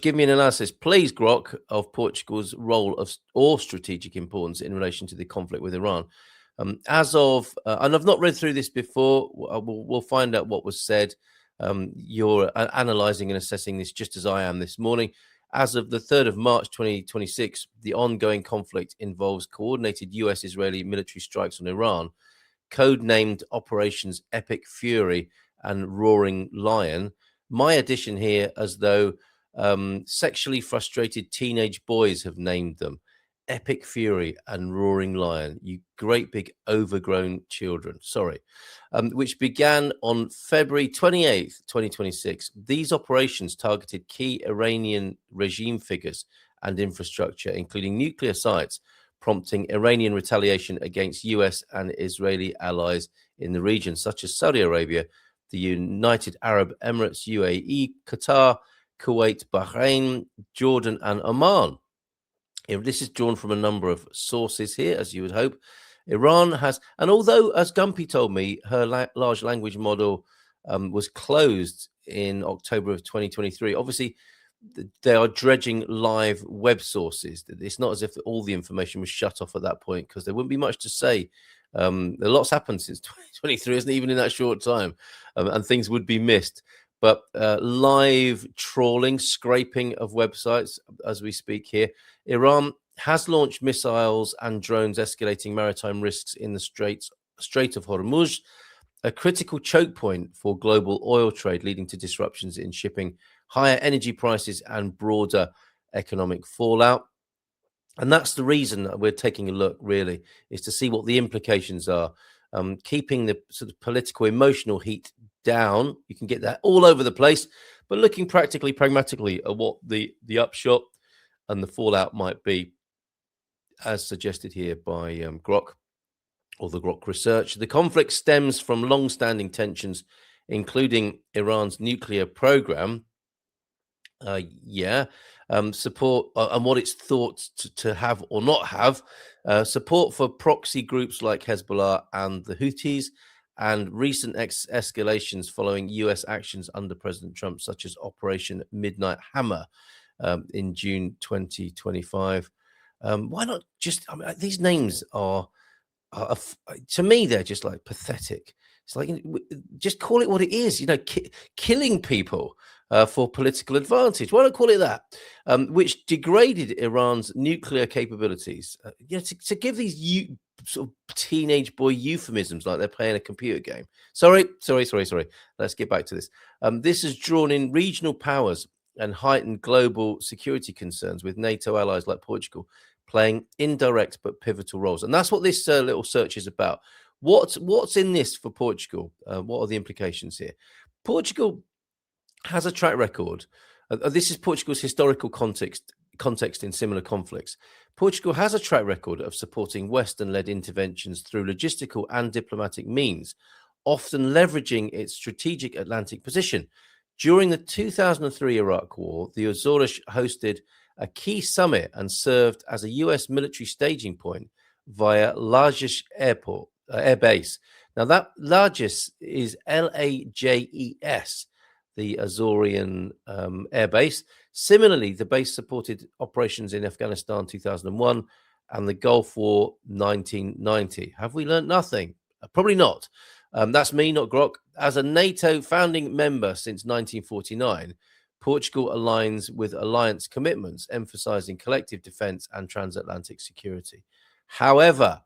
Give me an analysis, please, GROK, of Portugal's role or strategic importance in relation to the conflict with Iran. As of, and I've not read through this before, we'll find out what was said. You're analysing and assessing this just as I am this morning. As of the 3rd of March 2026, the ongoing conflict involves coordinated US-Israeli military strikes on Iran, codenamed Operations Epic Fury and Roaring Lion. My addition here, as though sexually frustrated teenage boys have named them. Epic Fury and Roaring Lion, you great big overgrown children. Sorry. Which began on February 28th, 2026. These operations targeted key Iranian regime figures and infrastructure, including nuclear sites, prompting Iranian retaliation against US and Israeli allies in the region, such as Saudi Arabia, the United Arab Emirates, UAE, Qatar, Kuwait, Bahrain, Jordan, and Oman. This is drawn from a number of sources here, as you would hope. Iran has, and although, as Gumpy told me, her large language model was closed in October of 2023, obviously they are dredging live web sources. It's not as if all the information was shut off at that point, because there wouldn't be much to say. A lot's happened since 2023, isn't it, even in that short time, and things would be missed. But live trawling, scraping of websites as we speak here. Iran has launched missiles and drones, escalating maritime risks in the Strait of Hormuz, a critical choke point for global oil trade, leading to disruptions in shipping, higher energy prices, and broader economic fallout. And that's the reason that we're taking a look, really, is to see what the implications are. Keeping the sort of political, emotional heat down. You can get that all over the place, but looking practically, pragmatically at what the upshot and the fallout might be, as suggested here by GROK, or the GROK research. The conflict stems from long-standing tensions, including Iran's nuclear program. Support and what it's thought to have or not have, support for proxy groups like Hezbollah and the Houthis, and recent escalations following US actions under President Trump, such as Operation Midnight Hammer in June 2025. Why not just, I mean, these names are to me, they're just like pathetic. It's like, just call it what it is, killing people for political advantage. Why not call it that? Which degraded Iran's nuclear capabilities. To give these sort of teenage boy euphemisms like they're playing a computer game. Sorry. Let's get back to this. This has drawn in regional powers and heightened global security concerns, with NATO allies like Portugal playing indirect but pivotal roles. And that's what this little search is about. What's in this for Portugal? What are the implications here? Portugal has a track record. This is Portugal's historical context in similar conflicts. Portugal has a track record of supporting Western-led interventions through logistical and diplomatic means, often leveraging its strategic Atlantic position. During the 2003 Iraq War, the Azores hosted a key summit and served as a US military staging point via Lajes Air Base. Now, that Lajes is LAJES, the Azorean Air Base. Similarly, the base supported operations in Afghanistan 2001 and the Gulf War 1990. Have we learned nothing? Probably not. That's me, not GROK. As a NATO founding member since 1949, Portugal aligns with alliance commitments, emphasizing collective defense and transatlantic security. However,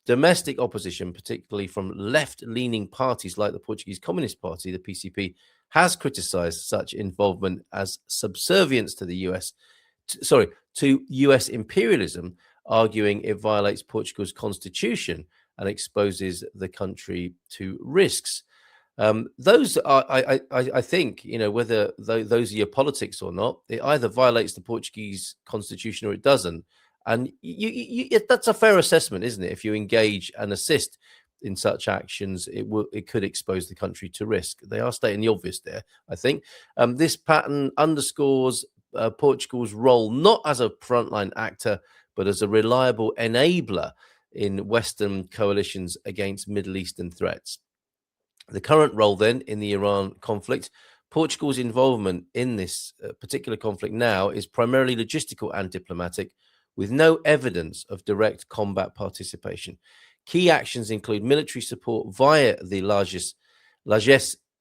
domestic opposition, particularly from left-leaning parties like the Portuguese Communist Party, the PCP, has criticized such involvement as subservience to the to US imperialism, arguing it violates Portugal's constitution and exposes the country to risks. Those are, I think, whether those are your politics or not, it either violates the Portuguese constitution or it doesn't. And that's a fair assessment, isn't it? If you engage and assist in such actions, it could expose the country to risk. They are stating the obvious there, I think. This pattern underscores Portugal's role not as a frontline actor, but as a reliable enabler in Western coalitions against Middle Eastern threats. The current role, then, in the Iran conflict, Portugal's involvement in this particular conflict now is primarily logistical and diplomatic, with no evidence of direct combat participation. Key actions include military support via the Lajes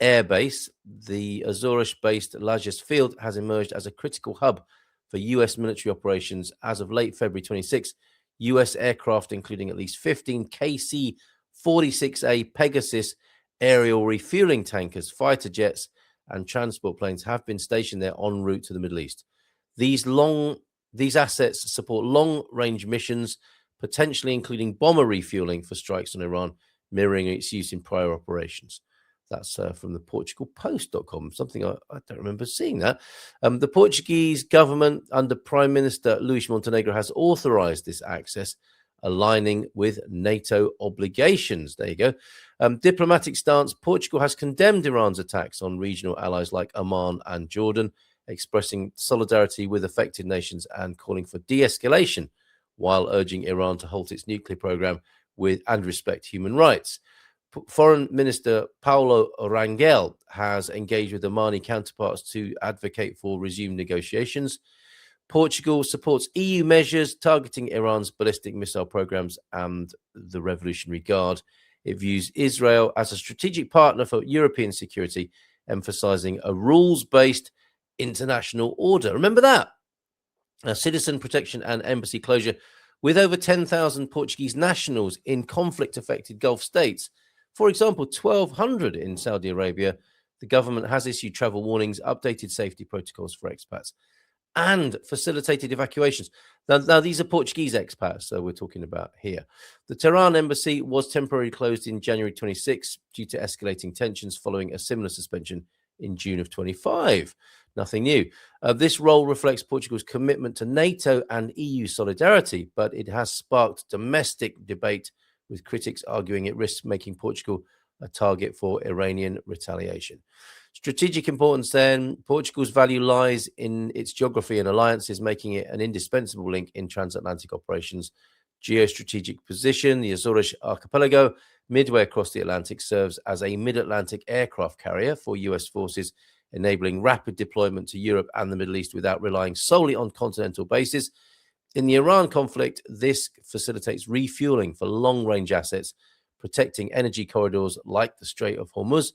Air Base. The Azores-based Lajes Field has emerged as a critical hub for U.S. military operations as of late February 26. U.S. aircraft, including at least 15 KC-46A Pegasus aerial refueling tankers, fighter jets, and transport planes, have been stationed there en route to the Middle East. These assets support long-range missions, potentially including bomber refueling for strikes on Iran, mirroring its use in prior operations. That's from the PortugalPost.com, something I don't remember seeing that. The Portuguese government under Prime Minister Luis Montenegro has authorized this access, aligning with NATO obligations. There you go. Diplomatic stance. Portugal has condemned Iran's attacks on regional allies like Oman and Jordan, expressing solidarity with affected nations and calling for de-escalation, while urging Iran to halt its nuclear program and respect human rights. Foreign Minister Paulo Rangel has engaged with Omani counterparts to advocate for resumed negotiations. Portugal supports EU measures targeting Iran's ballistic missile programs and the Revolutionary Guard. It views Israel as a strategic partner for European security, emphasizing a rules-based international order. Remember that. Citizen protection and embassy closure. With over 10,000 Portuguese nationals in conflict-affected Gulf states, for example, 1,200 in Saudi Arabia, the government has issued travel warnings, updated safety protocols for expats, and facilitated evacuations. Now, these are Portuguese expats, so we're talking about here. The Tehran embassy was temporarily closed in January 26 due to escalating tensions following a similar suspension in June of 25. Nothing new. This role reflects Portugal's commitment to NATO and EU solidarity, but it has sparked domestic debate, with critics arguing it risks making Portugal a target for Iranian retaliation. Strategic importance then. Portugal's value lies in its geography and alliances, making it an indispensable link in transatlantic operations. Geostrategic position. The Azores archipelago, midway across the Atlantic, serves as a mid-Atlantic aircraft carrier for US forces, enabling rapid deployment to Europe and the Middle East without relying solely on continental bases. In the Iran conflict, this facilitates refueling for long-range assets, protecting energy corridors like the Strait of Hormuz,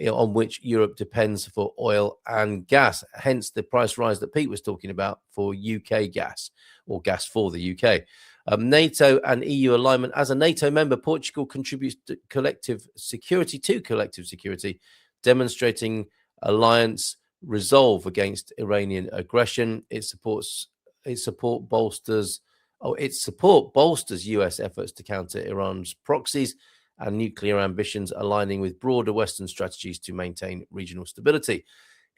on which Europe depends for oil and gas. Hence the price rise that Pete was talking about for UK gas, or gas for the UK. NATO and EU alignment. As a NATO member, Portugal contributes to collective security, demonstrating alliance resolve against Iranian aggression. Its support bolsters US efforts to counter Iran's proxies and nuclear ambitions, aligning with broader Western strategies to maintain regional stability.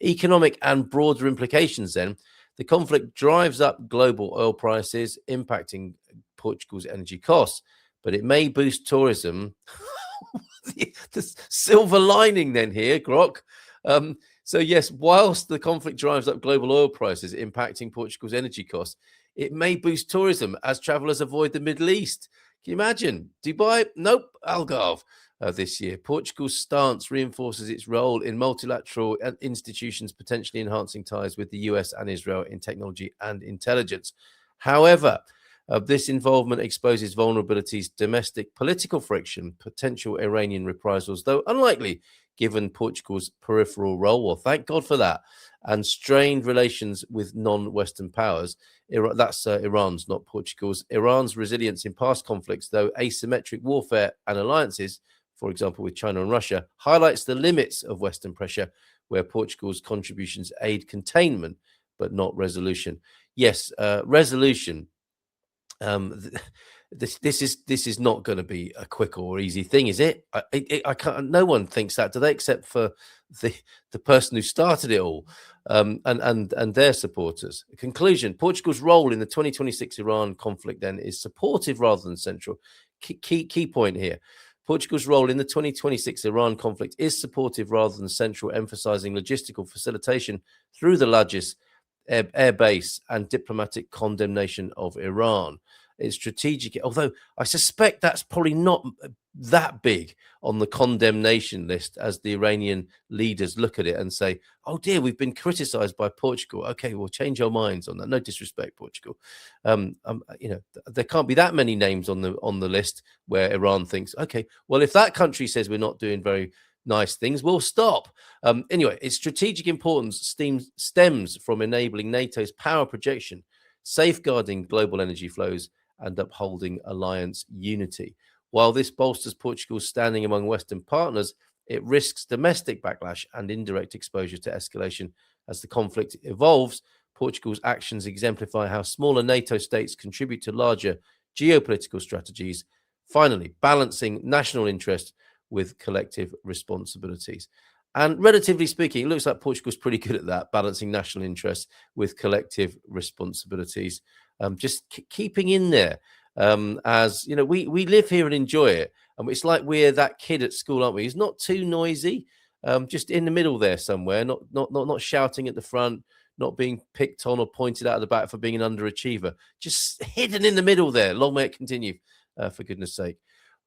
Economic and broader implications then. The conflict drives up global oil prices, impacting Portugal's energy costs, but it may boost tourism. The silver lining then here, GROK. So yes, whilst the conflict drives up global oil prices, impacting Portugal's energy costs, it may boost tourism as travelers avoid the Middle East. Can you imagine? Dubai? Nope. Algarve this year. Portugal's stance reinforces its role in multilateral institutions, potentially enhancing ties with the US and Israel in technology and intelligence. However, this involvement exposes vulnerabilities, domestic political friction, potential Iranian reprisals, though unlikely given Portugal's peripheral role. Well, thank God for that. And strained relations with non-Western powers. That's Iran's, not Portugal's. Iran's resilience in past conflicts, though asymmetric warfare and alliances, for example, with China and Russia, highlights the limits of Western pressure, where Portugal's contributions aid containment, but not resolution. Yes, resolution. This is not going to be a quick or easy thing, is it? I can't. No one thinks that, do they? Except for the person who started it all, and their supporters. Conclusion: Portugal's role in the 2026 Iran conflict then is supportive rather than central. Key point here: Portugal's role in the 2026 Iran conflict is supportive rather than central, emphasizing logistical facilitation through the largest air base and diplomatic condemnation of Iran. It's strategic, although I suspect that's probably not that big on the condemnation list as the Iranian leaders look at it and say, "Oh dear, we've been criticised by Portugal. Okay, we'll change our minds on that. No disrespect, Portugal. There can't be that many names on the list where Iran thinks, okay, well, if that country says we're not doing very nice things, we'll stop." Anyway, its strategic importance stems from enabling NATO's power projection, safeguarding global energy flows, and upholding alliance unity. While this bolsters Portugal's standing among Western partners, it risks domestic backlash and indirect exposure to escalation as the conflict evolves. Portugal's actions exemplify how smaller NATO states contribute to larger geopolitical strategies, finally, balancing national interest with collective responsibilities. And relatively speaking, it looks like Portugal's pretty good at that, balancing national interests with collective responsibilities. Just keeping in there, as you know, we live here and enjoy it. And it's like we're that kid at school, aren't we? He's not too noisy, just in the middle there somewhere, not shouting at the front, not being picked on or pointed out at the back for being an underachiever, just hidden in the middle there. Long may it continue, for goodness sake.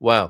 Wow.